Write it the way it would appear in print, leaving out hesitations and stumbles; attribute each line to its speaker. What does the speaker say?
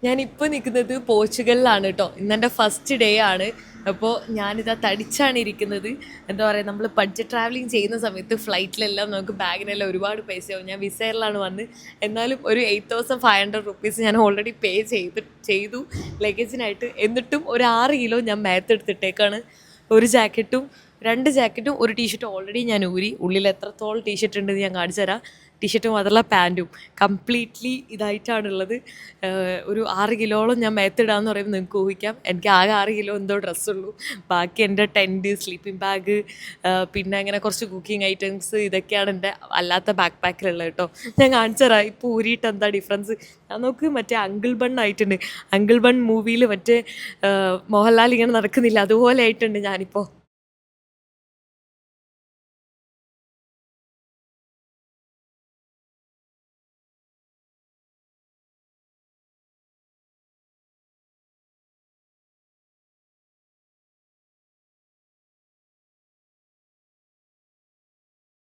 Speaker 1: ഞാനിപ്പോൾ നിൽക്കുന്നത് പോർച്ചുഗലിലാണ് കേട്ടോ. ഇന്നെൻ്റെ ഫസ്റ്റ് ഡേ ആണ്. അപ്പോൾ ഞാനിതാ തടിച്ചാണ് ഇരിക്കുന്നത്. എന്താ പറയുക, നമ്മൾ ബഡ്ജറ്റ് ട്രാവലിംഗ് ചെയ്യുന്ന സമയത്ത് ഫ്ലൈറ്റിലെല്ലാം നമുക്ക് ബാഗിനെല്ലാം ഒരുപാട് പൈസയാവും. ഞാൻ വിസയറിലാണ് വന്ന്, എന്നാലും ഒരു 8500 റുപ്പീസ് ഞാൻ ഓൾറെഡി പേ ചെയ്തു ലഗേജിനായിട്ട്. എന്നിട്ടും ഒരു 6 കിലോ ഞാൻ മേത്തെടുത്തിട്ടേക്കാണ്. ഒരു ജാക്കറ്റും 2 ജാക്കറ്റും ഒരു ടീഷർട്ടും ഓൾറെഡി ഞാൻ ഊരി. ഉള്ളിൽ എത്രത്തോളം ടീഷർട്ട് ഉണ്ടെന്ന് ഞാൻ കാണിച്ചു തരാം. ടീഷർട്ടും അതല്ല പാൻറ്റും കംപ്ലീറ്റ്ലി ഇതായിട്ടാണുള്ളത്. ഒരു 6 കിലോളം ഞാൻ മേത്തിടാന്ന് പറയുമ്പോൾ നിങ്ങൾക്ക് ഊഹിക്കാം. എനിക്ക് ആകെ 6 കിലോ എന്തോ ഡ്രസ്സുള്ളൂ. ബാക്കി എൻ്റെ ടെൻറ്റ്, സ്ലീപ്പിംഗ് ബാഗ്, പിന്നെ അങ്ങനെ കുറച്ച് കുക്കിംഗ് ഐറ്റംസ്, ഇതൊക്കെയാണ് എൻ്റെ അല്ലാത്ത ബാക്ക് പാക്കിലുള്ളത് കേട്ടോ. ഞാൻ കാണിച്ചു തരാം ഇപ്പോൾ ഊരിയിട്ട് എന്താ ഡിഫറൻസ്. ഞാൻ നോക്ക്, മറ്റേ അങ്കിൾ ബൺ ആയിട്ടുണ്ട്. അങ്കിൾ ബൺ മൂവിയിൽ മറ്റേ മോഹൻലാൽ ഇങ്ങനെ നടക്കുന്നില്ല, അതുപോലെ ആയിട്ടുണ്ട് ഞാനിപ്പോൾ.